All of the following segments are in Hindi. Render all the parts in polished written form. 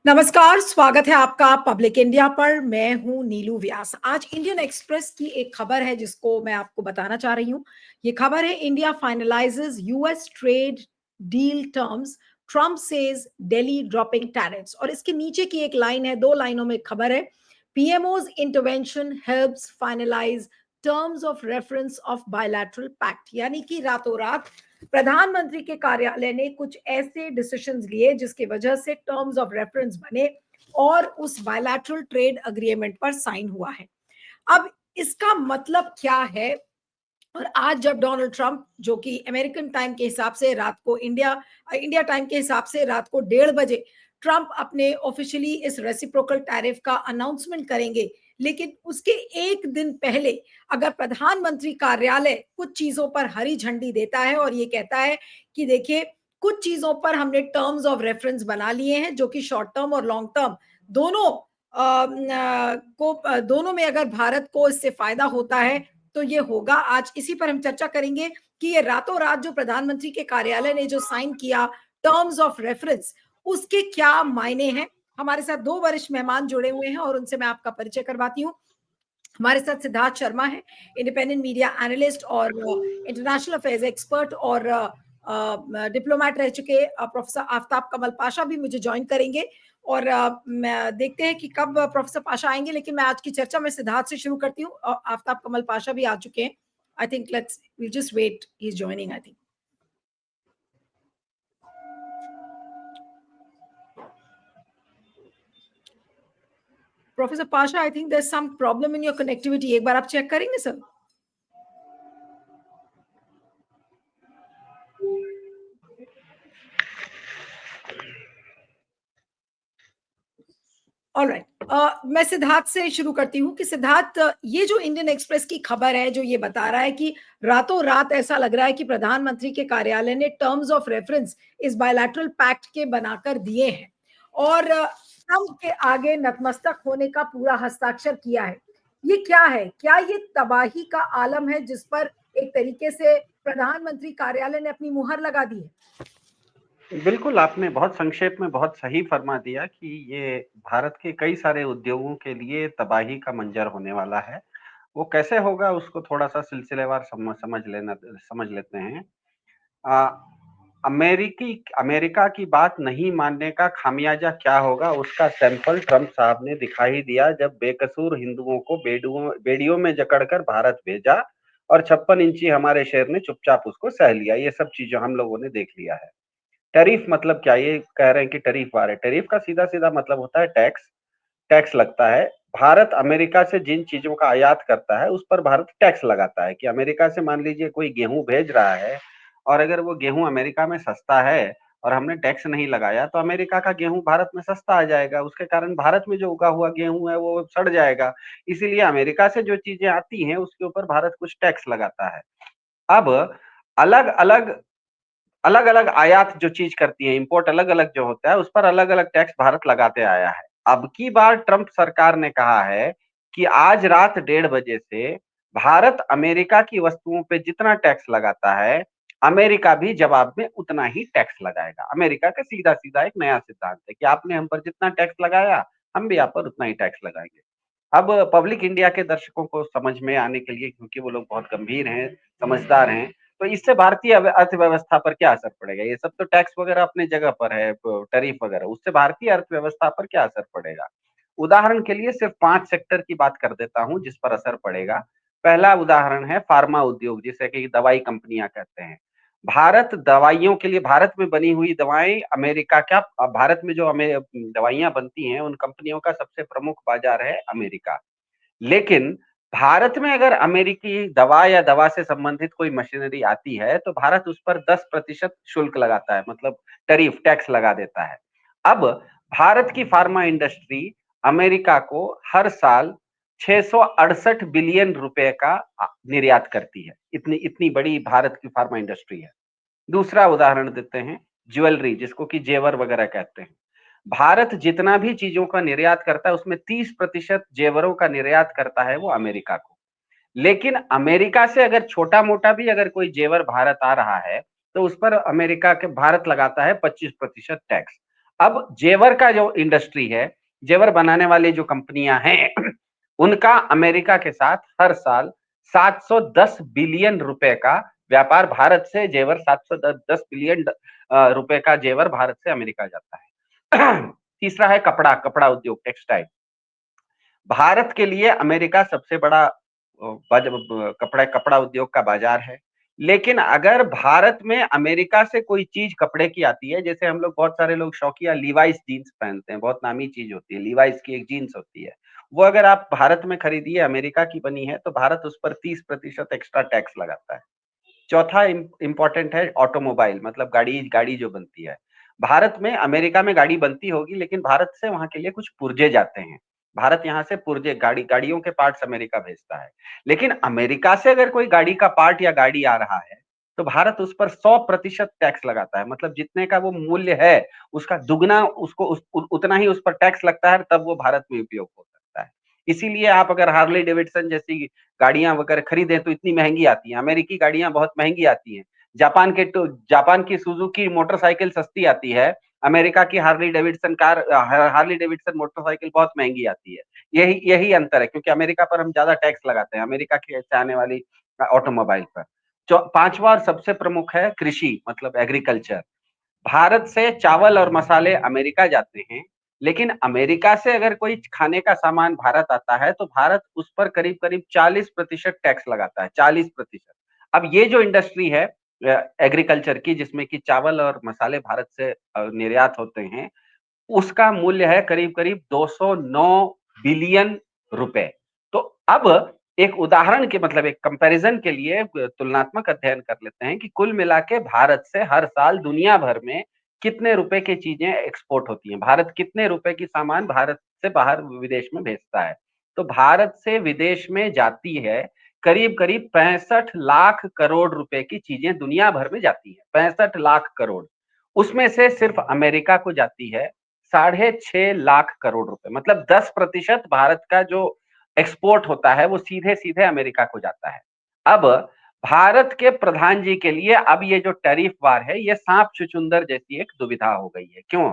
नमस्कार, स्वागत है आपका पब्लिक इंडिया पर। मैं हूं नीलू व्यास। आज इंडियन एक्सप्रेस की एक खबर है जिसको मैं आपको बताना चाह रही हूं। ये खबर है, India finalises US trade deal terms, Trump says Delhi dropping tariffs. और इसके नीचे की एक लाइन है, दो लाइनों में खबर है। PMO's intervention helps finalise terms of reference of bilateral pact. यानी कि रातों रात प्रधानमंत्री के कार्यालय ने कुछ ऐसे डिसीजंस लिए जिसकी वजह से टर्म्स ऑफ रेफरेंस बने और उस बायलैटरल ट्रेड अग्रीमेंट पर साइन हुआ है। अब इसका मतलब क्या है? और आज जब डोनाल्ड ट्रंप, जो कि अमेरिकन टाइम के हिसाब से रात को इंडिया टाइम के हिसाब से रात को 1:30 बजे ट्रंप अपने ऑफिशियली इस रेसिप्रोकल टैरिफ का अनाउंसमेंट करेंगे, लेकिन उसके एक दिन पहले अगर प्रधानमंत्री कार्यालय कुछ चीजों पर हरी झंडी देता है और ये कहता है कि देखिए, कुछ चीजों पर हमने टर्म्स ऑफ रेफरेंस बना लिए हैं जो कि शॉर्ट टर्म और लॉन्ग टर्म दोनों दोनों में अगर भारत को इससे फायदा होता है तो ये होगा। आज इसी पर हम चर्चा करेंगे कि ये रातों रात जो प्रधानमंत्री के कार्यालय ने जो साइन किया टर्म्स ऑफ रेफरेंस, उसके क्या मायने हैं। हमारे साथ दो वरिष्ठ मेहमान जुड़े हुए हैं और उनसे मैं आपका परिचय करवाती हूँ। हमारे साथ सिद्धार्थ शर्मा है, इंडिपेंडेंट मीडिया एनालिस्ट और इंटरनेशनल अफेयर्स एक्सपर्ट और डिप्लोमेट रह चुके प्रोफेसर आफ्ताब कमल पाशा भी मुझे ज्वाइन करेंगे। और देखते हैं कि कब प्रोफेसर पाशा आएंगे, लेकिन मैं आज की चर्चा में सिद्धार्थ से शुरू करती हूँ। आफ्ताब कमल पाशा भी आ चुके हैं। I think let's we just wait, he is joining I think. Professor Pasha, I think there is some problem in your connectivity. एक बार आप चेक करेंगे सर? ऑलराइट, मैं सिद्धार्थ से शुरू करती हूँ कि सिद्धार्थ, ये जो इंडियन एक्सप्रेस की खबर है जो ये बता रहा है कि रातों रात ऐसा लग रहा है कि प्रधानमंत्री के कार्यालय ने टर्म्स ऑफ रेफरेंस इस बायलैटरल पैक्ट के बनाकर दिए हैं और ट्रंप के आगे नतमस्तक होने का पूरा हस्ताक्षर किया है। ये क्या है? क्या ये तबाही का आलम है जिस पर एक तरीके से प्रधानमंत्री कार्यालय ने अपनी मुहर लगा दी है? बिल्कुल, आपने बहुत संक्षेप में बहुत सही फरमा दिया कि ये भारत के कई सारे उद्योगों के लिए तबाही का मंज़र होने वाला है। वो कैसे होगा उसको थोड़ा-सा सिलसिलेवार समझ लेते हैं। अ, अमेरिका की बात नहीं मानने का खामियाजा क्या होगा उसका सैंपल ट्रंप साहब ने दिखा ही दिया जब बेकसूर हिंदुओं को बेड़ियों में जकड़कर भारत भेजा और 56 इंची हमारे शेर ने चुपचाप उसको सह लिया। ये सब चीज़ें हम लोगों ने देख लिया है। टैरिफ मतलब क्या? ये कह रहे हैं कि टैरिफ आ रहे हैं। टैरिफ का सीधा-सीधा मतलब होता है टैक्स। टैक्स लगता है। भारत अमेरिका से जिन चीज़ों का आयात करता है, उस पर भारत टैक्स लगाता है कि अमेरिका से मान लीजिए कोई गेहूँ भेज रहा है और अगर वो गेहूँ अमेरिका में सस्ता है और हमने टैक्स नहीं लगाया, तो अमेरिका का गेहूँ भारत में सस्ता आ जाएगा। उसके कारण भारत में जो उगा हुआ गेहूँ है, वो सड़ जाएगा। इसीलिए अमेरिका से जो चीज़ें आती हैं, उसके ऊपर भारत कुछ टैक्स लगाता है। अब अलग-अलग अलग-अलग आयात जो चीज़ करती है, इम्पोर्ट अलग-अलग जो होता है, उस पर अलग-अलग टैक्स भारत लगाते आया है। अब की बार ट्रंप सरकार ने कहा है कि आज रात 1:30 बजे से भारत अमेरिका की वस्तुओं पे जितना टैक्स लगाता है, अमेरिका भी जवाब में उतना ही टैक्स लगाएगा। अमेरिका का सीधा-सीधा एक नया सिद्धांत है कि आपने हम पर जितना टैक्स लगाया, हम भी आप पर उतना ही टैक्स लगाएँगे। अब पब्लिक इंडिया के दर्शकों को समझ में आने के लिए, क्योंकि वो लोग बहुत गंभीर हैं, समझदार हैं, तो इससे भारतीय अर्थव्यवस्था पर क्या असर पड़ेगा? ये सब तो टैक्स वगैरह अपनी जगह पर है, टैरिफ वगैरह, उससे भारतीय अर्थव्यवस्था पर क्या असर पड़ेगा? उदाहरण के लिए सिर्फ 5 सेक्टर की बात कर देता हूँ जिस पर असर पड़ेगा। पहला उदाहरण है फार्मा उद्योग, जिसे कि दवाई कंपनियाँ कहते हैं। भारत दवाइयों के लिए, भारत में बनी हुई दवाएँ अमेरिका क्या भारत में जो दवाइयाँ बनती हैं, उन कंपनियों का सबसे प्रमुख बाज़ार है अमेरिका। लेकिन भारत में अगर अमेरिकी दवा या दवा से संबंधित कोई मशीनरी आती है, तो भारत उस पर 10% शुल्क लगाता है, मतलब टैरिफ टैक्स लगा देता है। अब भारत की फार्मा इंडस्ट्री अमेरिका को हर साल 668 बिलियन रुपए का निर्यात करती है। इतनी इतनी बड़ी भारत की फार्मा इंडस्ट्री है। दूसरा उदाहरण देते हैं, ज्वेलरी, जिसको कि जेवर वगैरह कहते हैं। भारत जितना भी चीज़ों का निर्यात करता है, उसमें 30% जेवरों का निर्यात करता है वो अमेरिका को। लेकिन अमेरिका से अगर छोटा-मोटा भी अगर कोई जेवर भारत आ रहा है, तो उस पर अमेरिका के भारत लगाता है 25% टैक्स। अब जेवर का जो इंडस्ट्री है, जेवर बनाने वाली जो कंपनियां हैं उनका अमेरिका के साथ हर साल 710 बिलियन रुपए का व्यापार भारत से जेवर 710 बिलियन रुपए का जेवर भारत से अमेरिका जाता है। तीसरा है कपड़ा, कपड़ा उद्योग, टेक्सटाइल। भारत के लिए अमेरिका सबसे बड़ा कपड़ा कपड़ा उद्योग का बाजार है। लेकिन अगर भारत में अमेरिका से कोई चीज कपड़े की आती है, जैसे हम लोग बहुत सारे लोग शौकिया लीवाइस जीन्स पहनते हैं, बहुत नामी चीज होती है, लीवाइस की एक जीन्स होती है, वो अगर आप भारत में खरीदिए, अमेरिका की बनी है, तो भारत उस पर 30% एक्स्ट्रा टैक्स लगाता है। चौथा इंपॉर्टेंट है ऑटोमोबाइल, मतलब गाड़ी गाड़ी जो बनती है भारत में, अमेरिका में गाड़ी बनती होगी, लेकिन भारत से वहां के लिए कुछ पुर्जे जाते हैं। भारत यहाँ से पुर्जे गाड़ियों के पार्ट्स अमेरिका भेजता है। लेकिन अमेरिका से अगर कोई गाड़ी का पार्ट या गाड़ी आ रहा है, तो भारत उस पर 100% टैक्स लगाता है। मतलब जितने का वो मूल्य है, उसका दुगना उसको उतना ही उस पर टैक्स लगता है, तब वो भारत में उपयोग हो सकता है। इसीलिए आप अगर हार्ले डेविडसन जैसी गाड़ियां वगैरह खरीदें तो इतनी महंगी आती हैं। अमेरिकी गाड़ियां बहुत महंगी आती हैं। जापान की सुजुकी मोटरसाइकिल सस्ती आती है। अमेरिका की हार्ली डेविडसन मोटरसाइकिल बहुत महंगी आती है। यही यही अंतर है, क्योंकि अमेरिका पर हम ज्यादा टैक्स लगाते हैं, अमेरिका की से आने वाली ऑटोमोबाइल पर। पांचवा और सबसे प्रमुख है कृषि, मतलब एग्रीकल्चर। भारत से चावल और मसाले अमेरिका जाते हैं, लेकिन अमेरिका से अगर कोई खाने का सामान भारत आता है, तो भारत उस पर करीब करीब 40% टैक्स लगाता है, 40%। अब ये जो इंडस्ट्री है एग्रीकल्चर की, जिसमें कि चावल और मसाले भारत से निर्यात होते हैं, उसका मूल्य है करीब करीब 209 बिलियन रुपए। तो अब एक उदाहरण के, मतलब एक कंपैरिजन के लिए तुलनात्मक अध्ययन कर लेते हैं कि कुल मिला के भारत से हर साल दुनिया भर में कितने रुपए की चीजें एक्सपोर्ट होती हैं, भारत कितने रुपए की सामान भारत से बाहर विदेश में भेजता है। तो भारत से विदेश में जाती है करीब करीब 65 लाख करोड़ रुपए की चीजें दुनिया भर में जाती है, 65 लाख करोड़। उसमें से सिर्फ अमेरिका को जाती है 6.5 लाख करोड़ रुपए। मतलब 10% भारत का जो एक्सपोर्ट होता है वो सीधे सीधे अमेरिका को जाता है। अब भारत के प्रधान जी के लिए अब ये जो टैरिफ वार है, ये सांप छुछुंदर जैसी एक दुविधा हो गई है। क्यों?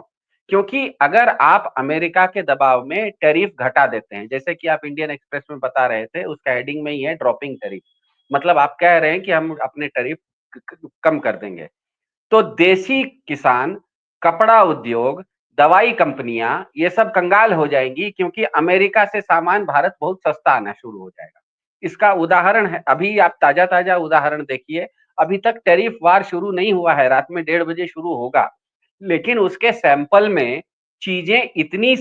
क्योंकि अगर आप अमेरिका के दबाव में टैरिफ घटा देते हैं, जैसे कि आप इंडियन एक्सप्रेस में बता रहे थे, उसका हेडिंग में ही है ड्रॉपिंग टैरिफ, मतलब आप कह रहे हैं कि हम अपने टैरिफ कम कर देंगे, तो देसी किसान, कपड़ा उद्योग, दवाई कंपनियां, ये सब कंगाल हो जाएंगी, क्योंकि अमेरिका से सामान भारत बहुत सस्ता आना शुरू हो जाएगा। इसका उदाहरण है, अभी आप ताजा ताजा उदाहरण देखिए। अभी तक टैरिफ वार शुरू नहीं हुआ है, रात में 1:30 बजे शुरू होगा, लेकिन उसके सैंपल में चीजें इतनी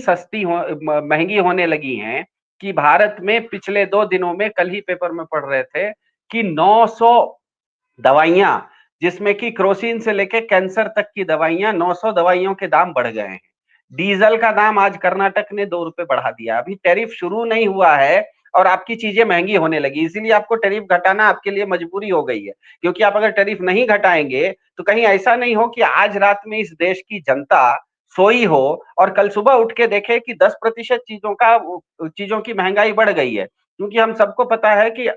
महंगी होने लगी हैं कि भारत में पिछले 2 दिनों में, कल ही पेपर में पढ़ रहे थे कि 900 दवाइयां, जिसमें कि क्रोसिन से लेके कैंसर तक की दवाइयां, 900 दवाइयों के दाम बढ़ गए हैं। डीजल का दाम आज कर्नाटक ने 2 रुपए बढ़ा दिया। अभी टैरिफ शुरू नहीं हुआ है और आपकी चीजें महंगी होने लगी, इसीलिए आपको टैरिफ घटाना आपके लिए मजबूरी हो गई है। क्योंकि आप अगर टैरिफ नहीं घटाएंगे तो कहीं ऐसा नहीं हो कि आज रात में इस देश की जनता सोई हो और कल सुबह उठ के देखे कि 10% चीजों की महंगाई बढ़ गई है। क्योंकि हम सबको पता है कि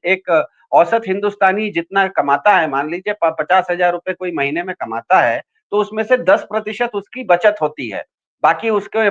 एक औसत हिंदुस्तानी जितना कमाता है, मान लीजिए 50,000 रुपए कोई महीने में कमाता है, तो उसमें से 10% उसकी बचत होती है, बाकी उसके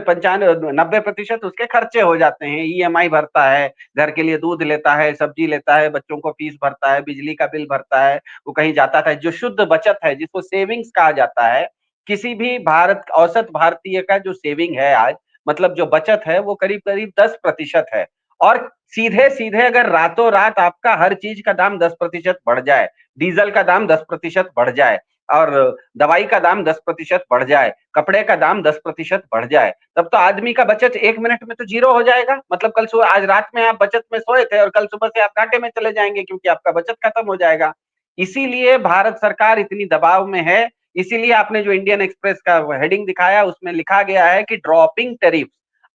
90% उसके खर्चे हो जाते हैं। ईएमआई भरता है, घर के लिए दूध लेता है, सब्जी लेता है, बच्चों को फीस भरता है, बिजली का बिल भरता है, वो कहीं जाता था। जो शुद्ध बचत है, जिसको सेविंग्स कहा जाता है, किसी भी औसत भारतीय का जो सेविंग है आज, मतलब जो बचत है, वो करीब करीब 10% है। और सीधे सीधे अगर रातों रात आपका हर चीज का दाम 10% बढ़ जाए, डीजल का दाम 10% बढ़ जाए, और दवाई का दाम 10% बढ़ जाए, कपड़े का दाम 10% बढ़ जाए, तब तो आदमी का बचत 1 मिनट में तो जीरो हो जाएगा। मतलब कल सुबह, आज रात में आप बचत में सोए थे और कल सुबह से आप घाटे में चले जाएंगे, क्योंकि आपका बचत खत्म हो जाएगा। इसीलिए भारत सरकार इतनी दबाव में है। इसीलिए आपने जो इंडियन एक्सप्रेस का हेडिंग दिखाया, उसमें लिखा गया है कि ड्रॉपिंग टैरिफ।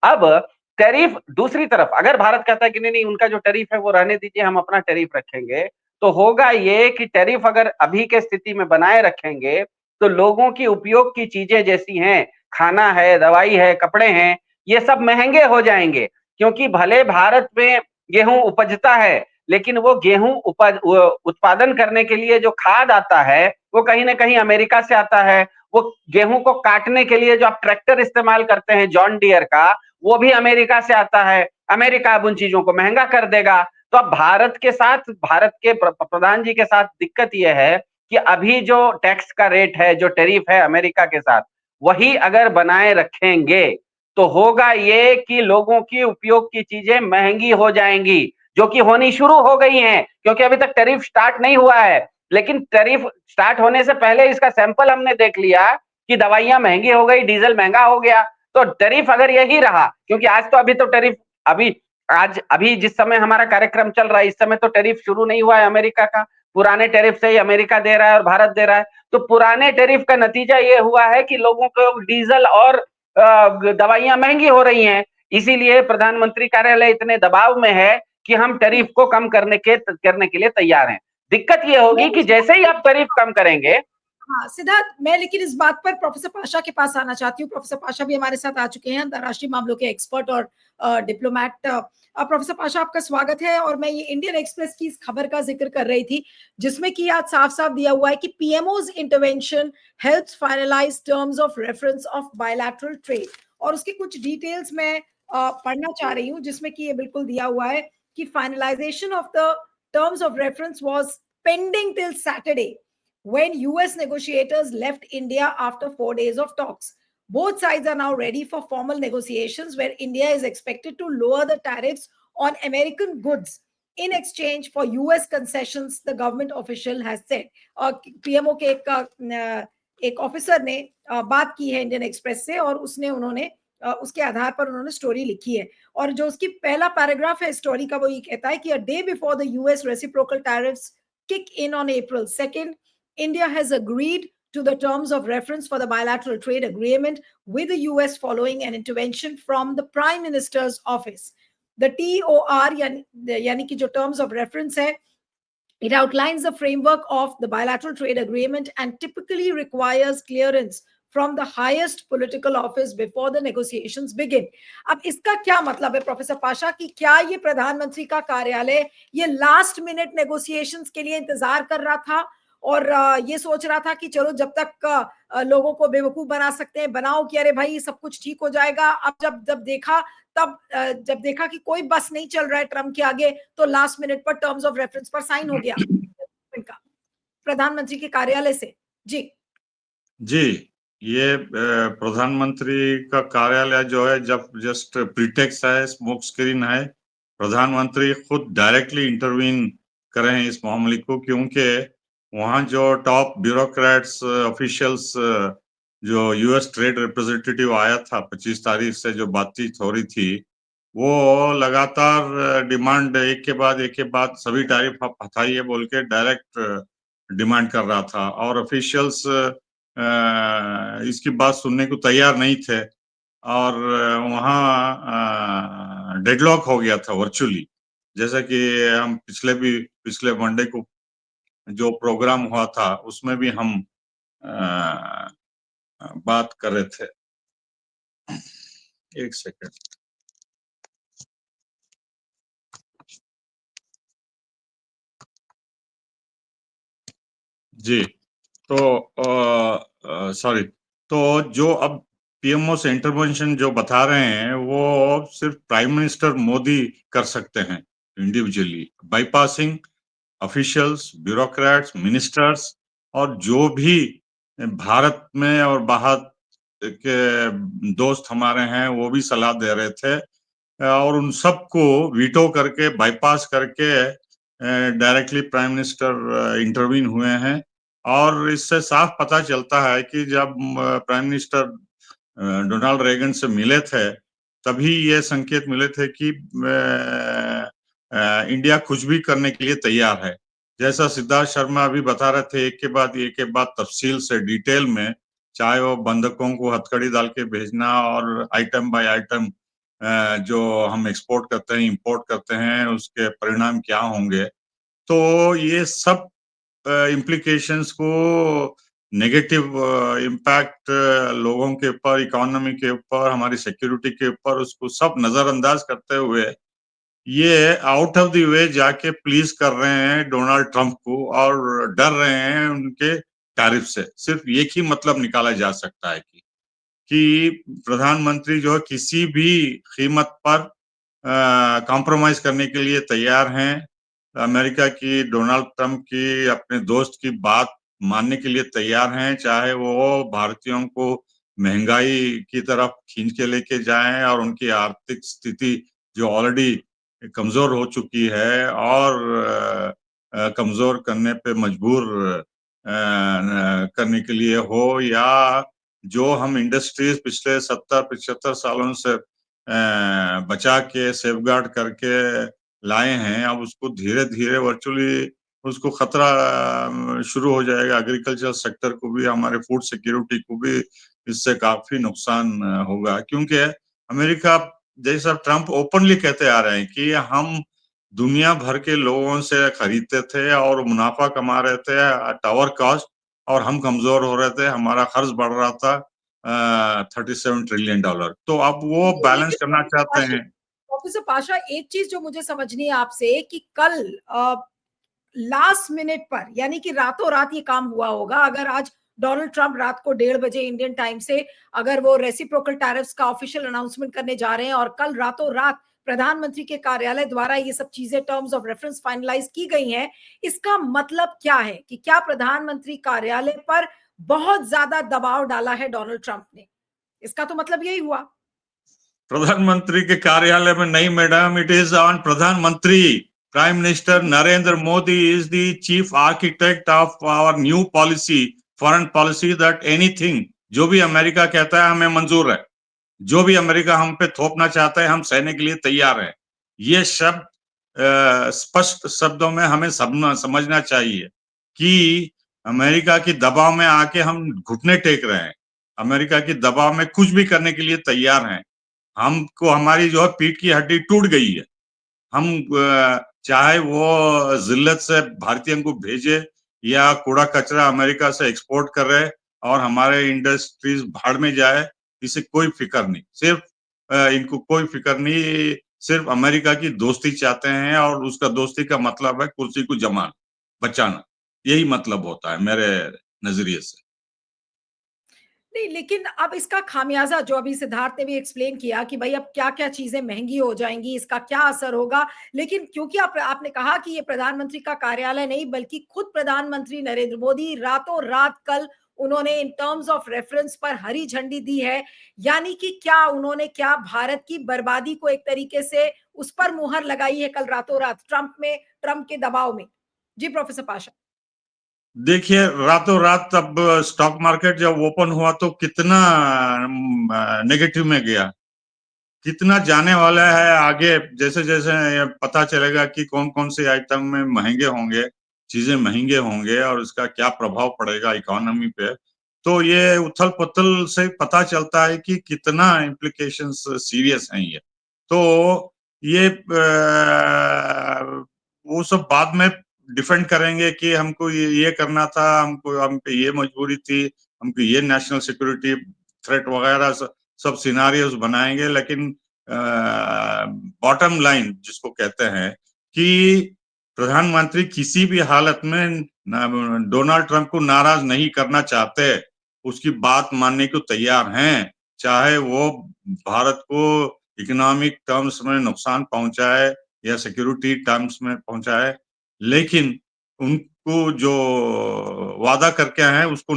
अब टैरिफ दूसरी तरफ, अगर भारत कहता है कि नहीं नहीं, उनका जो टैरिफ है वो रहने दीजिए, हम अपना टैरिफ रखेंगे, तो होगा ये कि टैरिफ अगर अभी के स्थिति में बनाए रखेंगे, तो लोगों की उपयोग की चीजें जैसी हैं, खाना है, दवाई है, कपड़े हैं, ये सब महंगे हो जाएंगे। क्योंकि भले भारत में गेहूं उपजता है, लेकिन वो गेहूं उत्पादन करने के लिए जो खाद आता है, वो कहीं ना कहीं अमेरिका से आता है, वो गेहूं को काटने के लिए जो आप ट्रैक्टर इस्तेमाल करते हैं जॉन डियर का, वो भी अमेरिका से आता है। अमेरिका अब उन चीजों को महंगा कर देगा। तो अब भारत के साथ, भारत के प्रधान जी के साथ दिक्कत यह है कि अभी जो टैक्स का रेट है, जो टैरिफ है अमेरिका के साथ, वही अगर बनाए रखेंगे तो होगा ये कि लोगों की उपयोग की चीजें महंगी हो जाएंगी, जो कि होनी शुरू हो गई हैं, क्योंकि अभी तक टैरिफ स्टार्ट नहीं हुआ है। लेकिन टैरिफ स्टार्ट होने से पहले इसका सैंपल हमने देख लिया कि दवाइयां महंगी हो गई, डीजल महंगा हो गया। तो टैरिफ अगर यही रहा, क्योंकि आज तो अभी तो टैरिफ अभी जिस समय हमारा कार्यक्रम चल रहा है, इस समय तो टैरिफ शुरू नहीं हुआ है अमेरिका का। पुराने टैरिफ से ही अमेरिका दे रहा है और भारत दे रहा है। तो पुराने टैरिफ का नतीजा ये हुआ है कि लोगों को डीजल और दवाइयां महंगी हो रही हैं। इसीलिए प्रधानमंत्री कार्यालय इतने दबाव में है कि हम टैरिफ को कम करने के लिए तैयार हैं। दिक्कत ये होगी कि जैसे ही आप टैरिफ कम करेंगे। हाँ सिद्धार्थ, मैं लेकिन इस बात पर प्रोफेसर पाशा के पास आना चाहती हूँ। प्रोफेसर पाशा भी हमारे साथ आ चुके हैं, अंतर्राष्ट्रीय मामलों के एक्सपर्ट और डिप्लोमैट। प्रोफेसर पाशा, आपका स्वागत है। और मैं ये इंडियन एक्सप्रेस की इस खबर का जिक्र कर रही थी, जिसमें कि आज साफ साफ दिया हुआ है कि PMO's intervention helps finalise terms of reference of bilateral trade. और उसके कुछ डिटेल्स मैं पढ़ना चाह रही हूँ, जिसमें कि ये बिल्कुल दिया हुआ है कि finalisation of the terms of reference was pending till Saturday when US negotiators left India after 4 days of talks. Both sides are now ready for formal negotiations where India is expected to lower the tariffs on American goods in exchange for US concessions, the government official has said. PMO के एक ऑफिसर ने बात की है इंडियन एक्सप्रेस से, और उन्होंने उसके आधार पर उन्होंने स्टोरी लिखी है। और जो उसकी पहला पैराग्राफ है स्टोरी का, वो ये कहता है कि a day before the US reciprocal tariffs kick in on April 2nd, India has agreed to the terms of reference for the bilateral trade agreement with the US following an intervention from the Prime Minister's office. The TOR, yani ki jo terms of reference hai, it outlines the framework of the bilateral trade agreement and typically requires clearance from the highest political office before the negotiations begin. अब इसका क्या मतलब है प्रोफेसर पाशा, कि क्या ये प्रधानमंत्री का कार्यालय ये लास्ट मिनट नेगोशिएशंस के लिए इंतजार कर रहा था और ये सोच रहा था कि चलो जब तक लोगों को बेवकूफ बना सकते हैं बनाओ, कि अरे भाई सब कुछ ठीक हो जाएगा। अब जब देखा कि कोई बस नहीं चल रहा है ट्रम्प के आगे, तो लास्ट मिनट पर टर्म्स ऑफ रेफरेंस पर साइन हो गया प्रधानमंत्री के कार्यालय से। जी ये प्रधानमंत्री का कार्यालय जो है जब जस्ट प्रीटेक्स है, स्मोक स्क्रीन है। प्रधानमंत्री खुद डायरेक्टली इंटरवीन कर रहे हैं इस मामले को, क्योंकि वहाँ जो टॉप ब्यूरोक्रेट्स ऑफिशियल्स जो यूएस ट्रेड रिप्रेजेंटेटिव आया था 25 तारीख से जो बातचीत हो रही थी, वो लगातार डिमांड एक के बाद सभी टैरिफ आप हटाइए बोल के डायरेक्ट डिमांड कर रहा था। और ऑफिशियल्स इसकी बात सुनने को तैयार नहीं थे और वहाँ डेडलॉक हो गया था वर्चुअली। जैसा कि हम पिछले मंडे को जो प्रोग्राम हुआ था उसमें भी हम बात कर रहे थे। एक सेकंड। जी, तो सॉरी, तो जो अब पीएमओ से इंटरवेंशन जो बता रहे हैं वो सिर्फ प्राइम मिनिस्टर मोदी कर सकते हैं individually, bypassing officials, bureaucrats, ministers और जो भी भारत में और बाहर के दोस्त हमारे हैं वो भी सलाह दे रहे थे और उन सबको वीटो करके बाईपास करके डायरेक्टली प्राइम मिनिस्टर इंटरवीन हुए हैं। और इससे साफ पता चलता है कि जब प्राइम मिनिस्टर डोनाल्ड रेगन से मिले थे तभी ये संकेत मिले थे कि इंडिया कुछ भी करने के लिए तैयार है। जैसा सिद्धार्थ शर्मा अभी बता रहे थे, एक के बाद तफसील से डिटेल में, चाहे वो बंधकों को हथकड़ी डाल के भेजना और आइटम बाय आइटम जो हम एक्सपोर्ट करते हैं, इंपोर्ट करते हैं, उसके परिणाम क्या होंगे। तो ये सब इम्प्लीकेशंस को नेगेटिव इम्पैक्ट लोगों के ऊपर, इकोनॉमी के ऊपर, हमारी सिक्योरिटी के ऊपर, उसको सब नजरअंदाज करते हुए ये आउट ऑफ द वे जाके प्लीज कर रहे हैं डोनाल्ड ट्रंप को और डर रहे हैं उनके टैरिफ से। सिर्फ एक ही मतलब निकाला जा सकता है कि प्रधानमंत्री जो है किसी भी कीमत पर कॉम्प्रोमाइज करने के लिए तैयार हैं। अमेरिका की, डोनाल्ड ट्रंप की, अपने दोस्त की बात मानने के लिए तैयार हैं, चाहे वो भारतीयों को महंगाई की तरफ खींच के लेके जाएं और उनकी आर्थिक स्थिति जो ऑलरेडी कमजोर हो चुकी है और कमजोर करने पे मजबूर करने के लिए हो, या जो हम इंडस्ट्रीज पिछले 70-75 सालों से बचा के सेफगार्ड करके लाए हैं, अब उसको धीरे धीरे वर्चुअली उसको खतरा शुरू हो जाएगा। एग्रीकल्चर सेक्टर को भी, हमारे फूड सिक्योरिटी को भी इससे काफी नुकसान होगा, क्योंकि अमेरिका, जैसा ट्रंप ओपनली कहते आ रहे हैं कि हम दुनिया भर के लोगों से खरीदते थे और मुनाफा कमा रहे थे एट आवर कॉस्ट, और हम कमजोर हो रहे थे, हमारा खर्च बढ़ रहा था $37 ट्रिलियन। तो अब वो नहीं, बैलेंस लेकिन करना चाहते हैं। प्रोफेसर पाशा, एक चीज जो मुझे समझनी है आपसे कि कल लास्ट मिनट पर, यानी कि रातों रात ये काम हुआ होगा, अगर आज डोनाल्ड ट्रंप रात को 1:30 बजे इंडियन टाइम से अगर वो रेसिप्रोकल टैरिफ्स का ऑफिशियल अनाउंसमेंट करने जा रहे हैं और कल रातों रात प्रधानमंत्री के कार्यालय द्वारा ये सब चीजें टर्म्स ऑफ रेफरेंस फाइनलाइज की गई हैं, इसका मतलब क्या है कि क्या प्रधानमंत्री कार्यालय पर बहुत ज्यादा दबाव डाला है डोनाल्ड ट्रंप ने? इसका तो मतलब यही हुआ। प्रधानमंत्री के कार्यालय में नहीं मैडम, इट इज ऑन प्रधानमंत्री। Prime minister Narendra Modi is the chief architect of our new policy, foreign policy, that anything जो भी अमेरिका कहता है हमें मंजूर है, जो भी अमेरिका हम पे थोपना चाहता है हम सहने के लिए तैयार हैं। ये शब्द स्पष्ट शब्दों में हमें समझना चाहिए कि अमेरिका की दबाव में आके हम घुटने टेक रहे हैं, अमेरिका की दबाव में कुछ भी करने के लिए तैयार हैं। हमको, हमारी जो है पीठ की हड्डी टूट गई है। हम चाहे वो जिल्लत से भारतीयों को भेजे या कूड़ा कचरा अमेरिका से एक्सपोर्ट कर रहे और हमारे इंडस्ट्रीज भाड़ में जाए, इसे कोई फिक्र नहीं। सिर्फ इनको कोई फिक्र नहीं, सिर्फ अमेरिका की दोस्ती चाहते हैं, और उसका दोस्ती का मतलब है कुर्सी को जमाना, बचाना। यही मतलब होता है मेरे नजरिए से। नहीं, लेकिन अब इसका खामियाजा जो अभी सिद्धार्थ ने भी एक्सप्लेन किया कि भाई अब क्या-क्या चीजें महंगी हो जाएंगी, इसका क्या असर होगा। लेकिन क्योंकि आपने कहा कि ये प्रधानमंत्री का कार्यालय नहीं बल्कि खुद प्रधानमंत्री नरेंद्र मोदी रातों रात कल उन्होंने इन टर्म्स ऑफ रेफरेंस पर हरी झंडी दी है, यानी कि क्या उन्होंने क्या भारत की बर्बादी को एक तरीके से उस पर मुहर लगाई है कल रातों रात ट्रंप के दबाव में? जी प्रोफेसर पाशा। देखिए, रातों रात अब स्टॉक मार्केट जब ओपन हुआ तो कितना नेगेटिव में गया, कितना जाने वाला है आगे। जैसे जैसे पता चलेगा कि कौन कौन से आइटम में महंगे होंगे, चीजें महंगे होंगे और इसका क्या प्रभाव पड़ेगा इकोनॉमी पे, तो ये उथल पुथल से पता चलता है कि कितना इम्प्लीकेशंस सीरियस हैं ये। तो ये वो सब बाद में डिफेंड करेंगे कि हमको ये करना था, हमको, हम पे ये मजबूरी थी, हमको ये नेशनल सिक्योरिटी थ्रेट वगैरह सब सिनारियोस बनाएंगे। लेकिन बॉटम लाइन जिसको कहते हैं कि प्रधानमंत्री किसी भी हालत में डोनाल्ड ट्रंप को नाराज नहीं करना चाहते, उसकी बात मानने को तैयार हैं, चाहे वो भारत को इकोनॉमिक टर्म्स में नुकसान पहुंचाए या सिक्योरिटी टर्म्स में पहुंचाए, लेकिन उनको जो वादा करके आए हैं उसको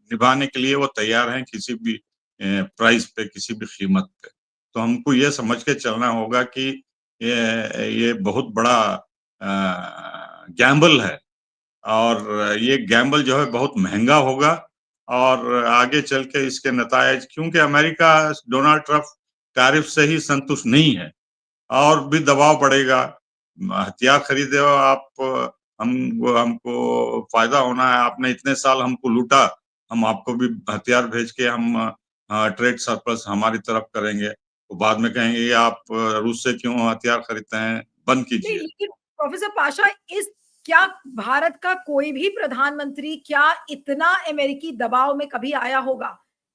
निभाने के लिए वो तैयार हैं, किसी भी प्राइस पे, किसी भी कीमत पे। तो हमको ये समझ के चलना होगा कि ये बहुत बड़ा गैम्बल है, और ये गैम्बल जो है बहुत महंगा होगा, और आगे चल के इसके नतायज, क्योंकि अमेरिका डोनाल्ड ट्रंप टैरिफ से ही संतुष्ट नहीं है, और भी दबाव बढ़ेगा। हथियार खरीदे हो आप, हमको फायदा होना है, आपने इतने साल हमको लूटा, हम आपको भी हथियार भेज के हम ट्रेड सरप्लस हमारी तरफ करेंगे। तो बाद में कहेंगे ये आप रूस से क्यों हथियार खरीदते हैं, बंद नहीं, कीजिए। लेकिन प्रोफेसर पाशा, इस क्या भारत का कोई भी प्रधानमंत्री क्या इतना अमेरिकी दबाव में कभी आया होगा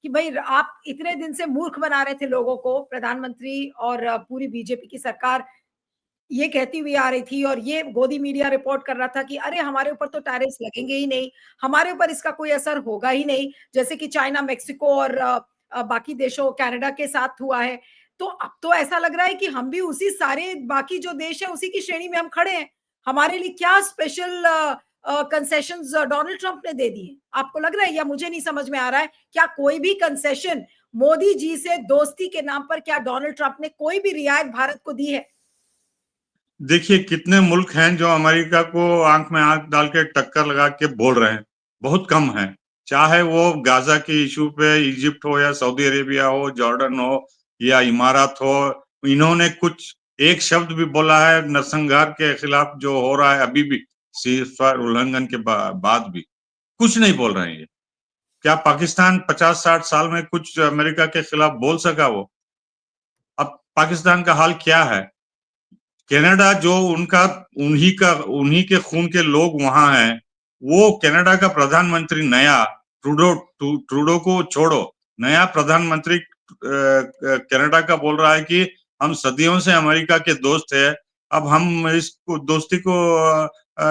कि भाई आप इतने दिन से मूर्ख बना रहे थे लोगों को, प्रधानमंत्री और पूरी बीजेपी की सरकार, ये कहती हुई आ रही थी और ये गोदी मीडिया रिपोर्ट कर रहा था कि अरे हमारे ऊपर तो टैरिफ्स लगेंगे ही नहीं, हमारे ऊपर इसका कोई असर होगा ही नहीं, जैसे कि चाइना, मेक्सिको और बाकी देशों कनाडा के साथ हुआ है। तो अब तो ऐसा लग रहा है कि हम भी उसी सारे बाकी जो देश है उसी की श्रेणी में हम खड़े हैं। हमारे लिए क्या स्पेशल कंसेशंस डोनाल्ड ट्रंप ने दे दिए? आपको लग रहा है या मुझे नहीं समझ में आ रहा है, क्या कोई भी कंसेशन मोदी जी से दोस्ती के नाम पर क्या डोनाल्ड ट्रंप ने कोई भी रियायत भारत को दी है? देखिए कितने मुल्क हैं जो अमेरिका को आंख में आंख डाल के टक्कर लगा के बोल रहे हैं, बहुत कम हैं। चाहे वो गाजा के इशू पे इजिप्ट हो या सऊदी अरेबिया हो, जॉर्डन हो या इमारात हो, इन्होंने कुछ एक शब्द भी बोला है नरसंहार के खिलाफ जो हो रहा है अभी भी सीज़फायर उल्लंघन के बाद भी कुछ नहीं बोल रहे हैं ये। क्या पाकिस्तान 50-60 साल में कुछ अमेरिका के खिलाफ बोल सका वो? अब पाकिस्तान का हाल क्या है? कनाडा जो उन्हीं के खून के लोग वहां हैं, वो कनाडा का प्रधानमंत्री नया ट्रूडो को छोड़ो, नया प्रधानमंत्री कनाडा का बोल रहा है कि हम सदियों से अमेरिका के दोस्त है, अब हम इस दोस्ती को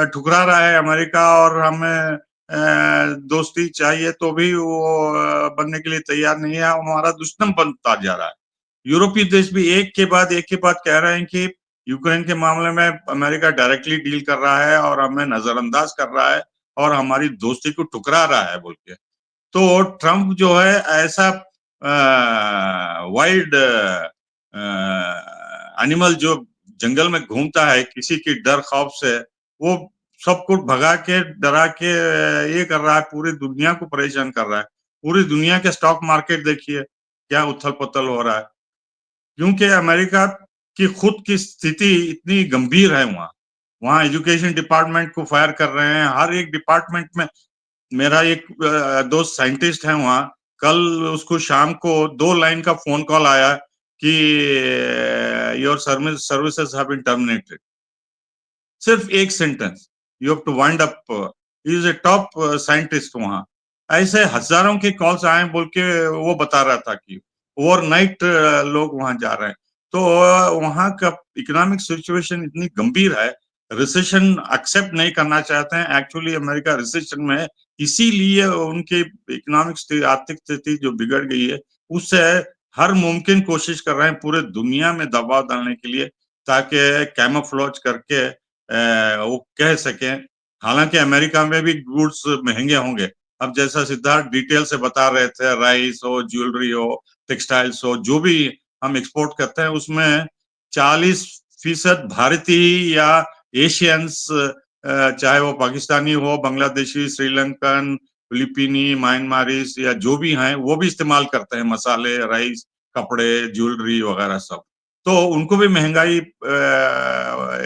ठुकरा रहा है अमेरिका और हमें दोस्ती चाहिए तो भी वो बनने के लिए तैयार नहीं है, हमारा दुश्मन बनता जा रहा है। यूरोपीय देश भी एक के बाद कह रहे हैं कि यूक्रेन के मामले में अमेरिका डायरेक्टली डील कर रहा है और हमें नजरअंदाज कर रहा है और हमारी दोस्ती को ठुकरा रहा है बोल के। तो ट्रंप जो है ऐसा वाइल्ड एनिमल जो जंगल में घूमता है किसी की डर खौफ से, वो सबको भगा के डरा के ये कर रहा है, पूरी दुनिया को परेशान कर रहा है। पूरी दुनिया के स्टॉक मार्केट देखिए क्या उथल पुथल हो रहा है, क्योंकि अमेरिका की खुद की स्थिति इतनी गंभीर है। वहां एजुकेशन डिपार्टमेंट को फायर कर रहे हैं, हर एक डिपार्टमेंट में। मेरा एक दोस्त साइंटिस्ट है वहां, कल उसको शाम को 2 लाइन का फोन कॉल आया कि your services have been terminated. सिर्फ एक sentence, you have to wind up. He is a top scientist वहां। ऐसे हजारों के कॉल्स आए बोल के वो बता रहा था कि ओवरनाइट लोग वहां जा रहे हैं। तो वहां का इकोनॉमिक सिचुएशन इतनी गंभीर है, रिसेशन एक्सेप्ट नहीं करना चाहते हैं। एक्चुअली अमेरिका रिसेशन में है, इसीलिए उनकी इकोनॉमिक आर्थिक स्थिति जो बिगड़ गई है, उससे हर मुमकिन कोशिश कर रहे हैं पूरे दुनिया में दबाव डालने के लिए, ताकि कैमोफ्लेज करके वो कह सकें। हालांकि अमेरिका में भी गुड्स महंगे होंगे। अब जैसा सिद्धार्थ डिटेल से बता रहे थे, राइस हो, ज्वेलरी हो, टेक्सटाइल्स हो, जो भी हम एक्सपोर्ट करते हैं उसमें 40% भारतीय या एशियंस, चाहे वो पाकिस्तानी हो, बांग्लादेशी, श्रीलंकन, फिलिपीनी, म्यांमारीज या जो भी हैं, वो भी इस्तेमाल करते हैं मसाले, राइस, कपड़े, ज्वेलरी वगैरह सब। तो उनको भी महंगाई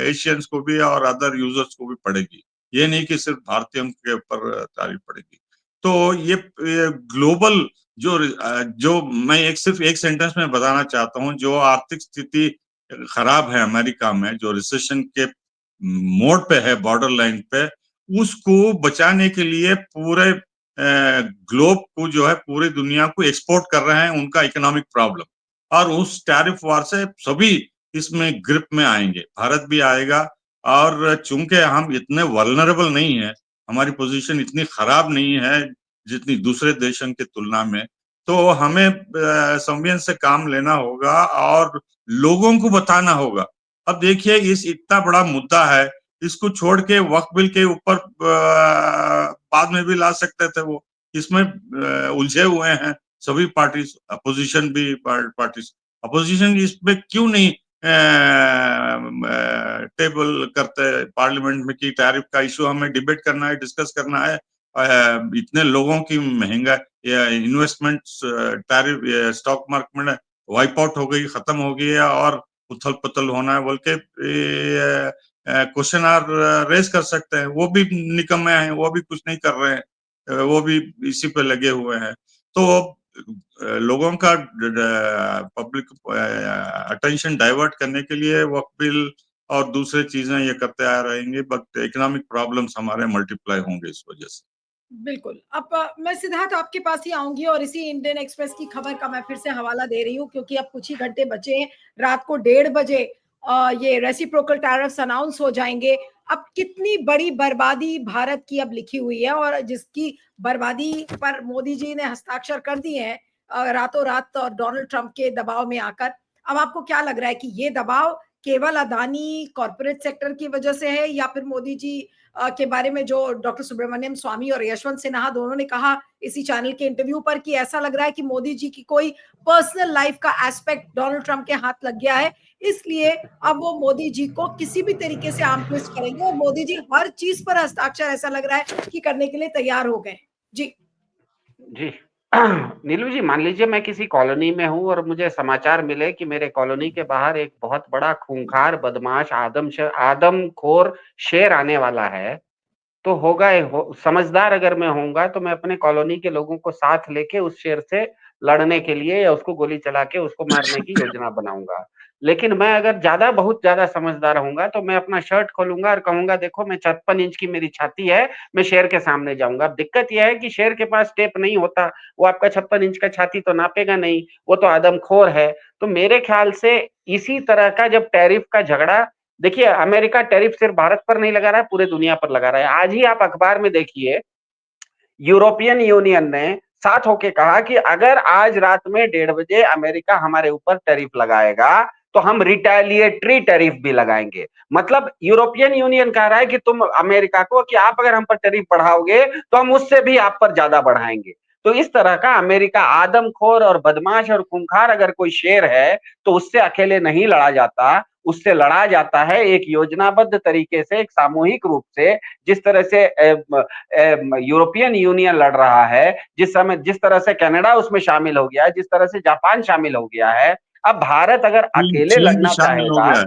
एशियंस को भी और अदर यूजर्स को भी पड़ेगी। ये नहीं कि सिर्फ भारतीयों के ऊपर तारीफ पड़ेगी। तो ये ग्लोबल जो मैं सिर्फ एक सेंटेंस में बताना चाहता हूँ, जो आर्थिक स्थिति खराब है अमेरिका में, जो रिसेशन के मोड पे है, बॉर्डर लाइन पे, उसको बचाने के लिए पूरे ग्लोब को जो है, पूरी दुनिया को एक्सपोर्ट कर रहे हैं उनका इकोनॉमिक प्रॉब्लम। और उस टैरिफ वार से सभी इसमें ग्रिप में आएंगे, भारत भी आएगा। और चूंकि हम इतने वल्नरेबल नहीं है, हमारी पोजीशन इतनी खराब नहीं है जितनी दूसरे देशों की तुलना में, तो हमें संयम से काम लेना होगा और लोगों को बताना होगा। अब देखिए इस इतना बड़ा मुद्दा है, इसको छोड़ के वक्फ बिल के ऊपर बाद में भी ला सकते थे वो। इसमें उलझे हुए हैं सभी पार्टी, अपोजिशन भी पार्टी। अपोजिशन इस पे क्यों नहीं टेबल करते पार्लियामेंट में कि टैरिफ का इशू हमें डिबेट करना है, डिस्कस करना है। इतने लोगों की महंगा या इन्वेस्टमेंट टैरिफ स्टॉक मार्केट में वाइप आउट हो गई, खत्म हो गई है और उथल पुथल होना है बोल के क्वेश्चन आर रेज कर सकते हैं। वो भी निकम्मे हैं, वो भी कुछ नहीं कर रहे हैं, वो भी इसी पे लगे हुए हैं। तो लोगों का पब्लिक अटेंशन डाइवर्ट करने के लिए वक्फ बिल और दूसरे चीजें ये करते आ रहेंगे, बट इकोनॉमिक प्रॉब्लम्स हमारे मल्टीप्लाई होंगे इस वजह से। बिल्कुल। अब मैं सिद्धार्थ आपके पास ही आऊंगी और इसी इंडियन एक्सप्रेस की खबर का मैं फिर से हवाला दे रही हूँ, क्योंकि अब कुछ ही घंटे बचे हैं, रात को 1:30 बजे ये रेसिप्रोकल टैरिफ्स अनाउंस हो जाएंगे। अब कितनी बड़ी बर्बादी भारत की अब लिखी हुई है, और जिसकी बर्बादी पर मोदी जी ने हस्ताक्षर कर दिए हैं रातों रात और डोनाल्ड ट्रंप के दबाव में आकर। अब आपको क्या लग रहा है कि ये दबाव केवल अदानी कॉर्पोरेट सेक्टर की वजह से है, या फिर मोदी जी के बारे में जो डॉक्टर सुब्रमण्यम स्वामी और यशवंत सिन्हा दोनों ने कहा इसी चैनल के इंटरव्यू पर, कि ऐसा लग रहा है कि मोदी जी की कोई पर्सनल लाइफ का एस्पेक्ट डोनाल्ड ट्रंप के हाथ लग गया है, इसलिए अब वो मोदी जी को किसी भी तरीके से आर्म ट्विस्ट करेंगे, और मोदी जी हर चीज पर हस्ताक्षर ऐसा लग रहा है कि करने के लिए तैयार हो गए। जी जी नीलू जी, मान लीजिए मैं किसी कॉलोनी में हूँ और मुझे समाचार मिले कि मेरे कॉलोनी के बाहर एक बहुत बड़ा खूंखार बदमाश आदमखोर शेर आने वाला है। तो समझदार अगर मैं होऊंगा तो मैं अपने कॉलोनी के लोगों को साथ लेके उस शेर से लड़ने के लिए या उसको गोली चला के उसको मारने की योजना बनाऊंगा। लेकिन मैं अगर बहुत ज्यादा समझदार होऊंगा तो मैं अपना शर्ट खोलूंगा और कहूंगा, देखो मैं 56 इंच की मेरी छाती है, मैं शेर के सामने जाऊंगा। अब दिक्कत यह है कि शेर के पास टेप नहीं होता, वो आपका 56 इंच का छाती तो नापेगा नहीं, वो तो आदमखोर है। तो मेरे ख्याल से इसी तरह का जब टैरिफ का झगड़ा, देखिए अमेरिका टैरिफ सिर्फ भारत पर नहीं लगा रहा है, पूरे दुनिया पर लगा रहा है। आज ही आप अखबार में देखिए, यूरोपियन यूनियन ने साथ होके कहा कि अगर आज रात में 1:30 बजे अमेरिका हमारे ऊपर टैरिफ लगाएगा तो हम रिटेलिएटरी टैरिफ भी लगाएंगे। मतलब यूरोपियन यूनियन कह रहा है कि तुम अमेरिका को कि आप अगर हम पर टैरिफ बढ़ाओगे तो हम उससे भी आप पर ज्यादा बढ़ाएंगे। तो इस तरह का अमेरिका आदमखोर और बदमाश और खूंखार अगर कोई शेर है तो उससे अकेले नहीं लड़ा जाता, उससे लड़ा जाता है एक योजनाबद्ध तरीके से, एक सामूहिक रूप से। जिस तरह से यूरोपियन यूनियन लड़ रहा है, जिस तरह से कनाडा उसमें शामिल हो गया है, जिस तरह से जापान शामिल हो गया है, अब भारत अगर अकेले चीन भी लड़ना शामिल हो चाहेगा, गया है।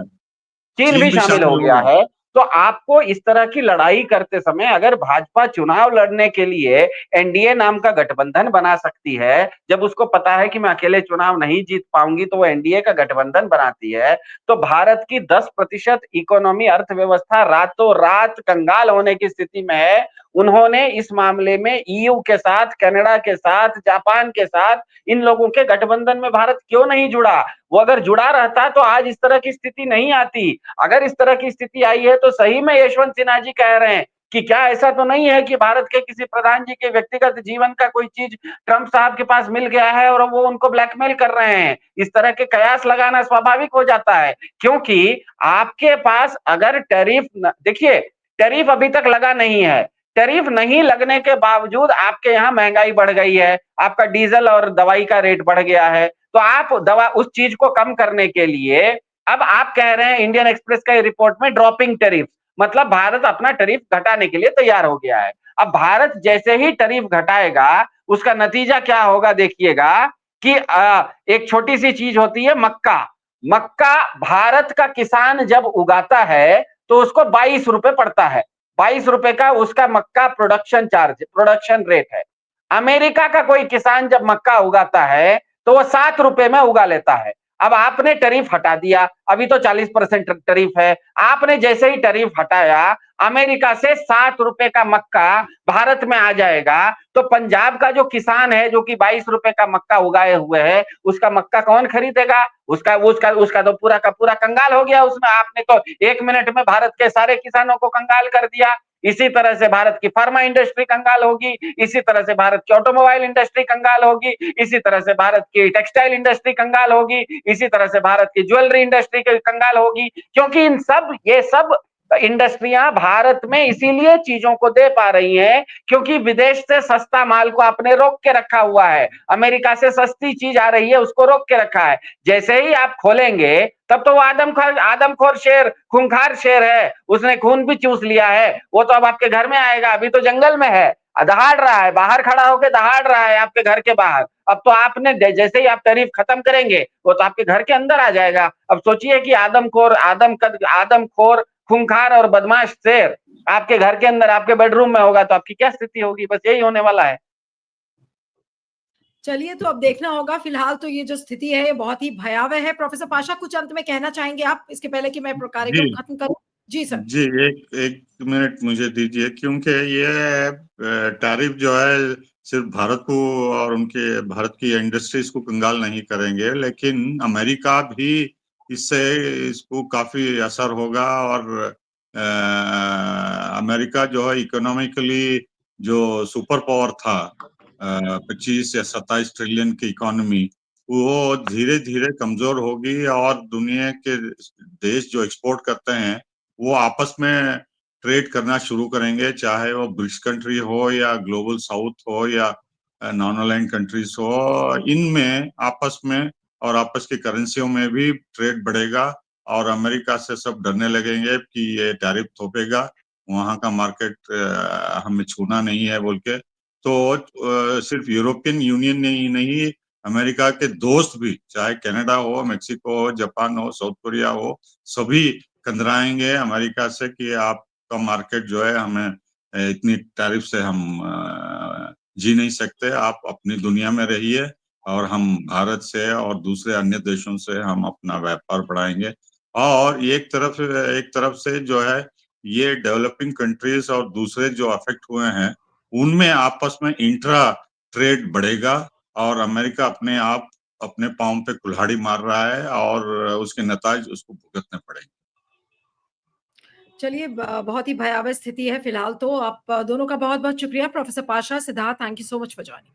चीन भी चीन भी शामिल हो शामिल हो गया गया। है, तो आपको इस तरह की लड़ाई करते समय अगर भाजपा चुनाव लड़ने के लिए एनडीए नाम का गठबंधन बना सकती है, जब उसको पता है कि मैं अकेले चुनाव नहीं जीत पाऊंगी तो वो एनडीए का गठबंधन बनाती है, तो भारत की 10% इकोनॉमी अर्थव्यवस्था रातों रात कंगाल होने की स्थिति में है। उन्होंने इस मामले में ईयू के साथ, कनाडा के साथ, जापान के साथ, इन लोगों के गठबंधन में भारत क्यों नहीं जुड़ा? वो अगर जुड़ा रहता तो आज इस तरह की स्थिति नहीं आती। अगर इस तरह की स्थिति आई है तो सही में यशवंत सिन्हा जी कह रहे हैं कि क्या ऐसा तो नहीं है कि भारत के किसी प्रधान जी के व्यक्तिगत जीवन का कोई चीज ट्रंप साहब के पास मिल गया है और वो उनको ब्लैकमेल कर रहे हैं? इस तरह के कयास लगाना स्वाभाविक हो जाता है, क्योंकि आपके पास अगर देखिए टैरिफ अभी तक लगा नहीं है, टैरिफ नहीं लगने के बावजूद आपके यहाँ महंगाई बढ़ गई है, आपका डीजल और दवाई का रेट बढ़ गया है, तो आप उस चीज को कम करने के लिए अब आप कह रहे हैं इंडियन एक्सप्रेस का रिपोर्ट में ड्रॉपिंग टैरिफ, मतलब भारत अपना टैरिफ घटाने के लिए तैयार हो गया है। अब भारत जैसे ही टैरिफ घटाएगा उसका नतीजा क्या होगा देखिएगा कि एक छोटी सी चीज होती है मक्का। मक्का भारत का किसान जब उगाता है तो उसको 22 रुपए पड़ता है, 22 रुपए का उसका मक्का प्रोडक्शन रेट है। अमेरिका का कोई किसान जब मक्का उगाता है तो वो 7 रुपए में उगा लेता है। अब आपने टैरिफ हटा दिया, अभी तो 40% टैरिफ है, आपने जैसे ही टैरिफ हटाया अमेरिका से 7 रुपए का मक्का भारत में आ जाएगा, तो पंजाब का जो किसान है जो कि 22 रुपए का मक्का उगाए हुए है, उसका मक्का कौन खरीदेगा? उसका तो पूरा का पूरा कंगाल हो गया। उसमें आपने तो 1 मिनट में भारत के सारे किसानों को कंगाल कर दिया। इसी तरह से भारत की फार्मा इंडस्ट्री कंगाल होगी, इसी तरह से भारत की ऑटोमोबाइल इंडस्ट्री कंगाल होगी, इसी तरह से भारत की टेक्सटाइल इंडस्ट्री कंगाल होगी, इसी तरह से भारत की ज्वेलरी इंडस्ट्री कंगाल होगी, क्योंकि ये सब इंडस्ट्रियां भारत में इसीलिए चीजों को दे पा रही हैं क्योंकि विदेश से सस्ता माल को आपने रोक के रखा हुआ है, अमेरिका से सस्ती चीज आ रही है उसको रोक के रखा है। जैसे ही आप खोलेंगे तब तो वो आदमखोर शेर, खूंखार शेर है, उसने खून भी चूस लिया है, वो तो अब आपके घर में आएगा, अभी तो जंगल में है, दहाड़ रहा है, बाहर खड़ा होकर दहाड़ रहा है आपके घर के बाहर। अब तो आपने जैसे ही आप टैरिफ खत्म करेंगे वो तो आपके घर के अंदर आ जाएगा। अब सोचिए कि आदमखोर खूंखार और बदमाश शेर आपके घर के अंदर, आपके बेडरूम में होगा तो आपकी क्या स्थिति होगी? बस यही होने वाला है। चलिए, तो अब देखना होगा। फिलहाल तो ये जो स्थिति है ये बहुत ही भयावह है। प्रोफेसर पाशा, कुछ अंत में कहना चाहेंगे आप इसके पहले कि मैं जी कार्यक्रम खत्म करूं? जी सर। जी, एक एक मिनट मुझे दीजिए, क्योंकि ये टैरिफ जो है सिर्फ भारत को और उनके भारत की इंडस्ट्रीज को कंगाल नहीं करेंगे, लेकिन अमेरिका भी इससे इसको काफी असर होगा और अमेरिका जो है इकोनॉमिकली जो सुपर पावर था 25 या 27 ट्रिलियन की इकोनॉमी, वो धीरे धीरे कमजोर होगी और दुनिया के देश जो एक्सपोर्ट करते हैं वो आपस में ट्रेड करना शुरू करेंगे, चाहे वो ब्रिक्स कंट्री हो या ग्लोबल साउथ हो या नॉन अलाइंड कंट्रीज हो। इनमें आपस में और आपस की करेंसियों में भी ट्रेड बढ़ेगा और अमेरिका से सब डरने लगेंगे कि ये टैरिफ थोपेगा, वहां का मार्केट हमें छूना नहीं है बोल के। तो सिर्फ यूरोपियन यूनियन नहीं नहीं अमेरिका के दोस्त भी, चाहे कनाडा हो, मेक्सिको हो, जापान हो, साउथ कोरिया हो, सभी कंदराएंगे अमेरिका से कि आपका मार्केट जो है हमें इतनी टैरिफ से हम जी नहीं सकते, आप अपनी दुनिया में रहिए और हम भारत से और दूसरे अन्य देशों से हम अपना व्यापार बढ़ाएंगे। और एक तरफ से जो है ये डेवलपिंग कंट्रीज और दूसरे जो अफेक्ट हुए हैं उनमें आपस में इंट्रा ट्रेड बढ़ेगा और अमेरिका अपने आप अपने पांव पे कुल्हाड़ी मार रहा है और उसके नताज उसको भुगतने पड़ेंगे। चलिए, बहुत ही भयावह स्थिति है फिलहाल तो। आप दोनों का बहुत बहुत शुक्रिया। Professor Pasha, Siddharth, thank you so much for joining.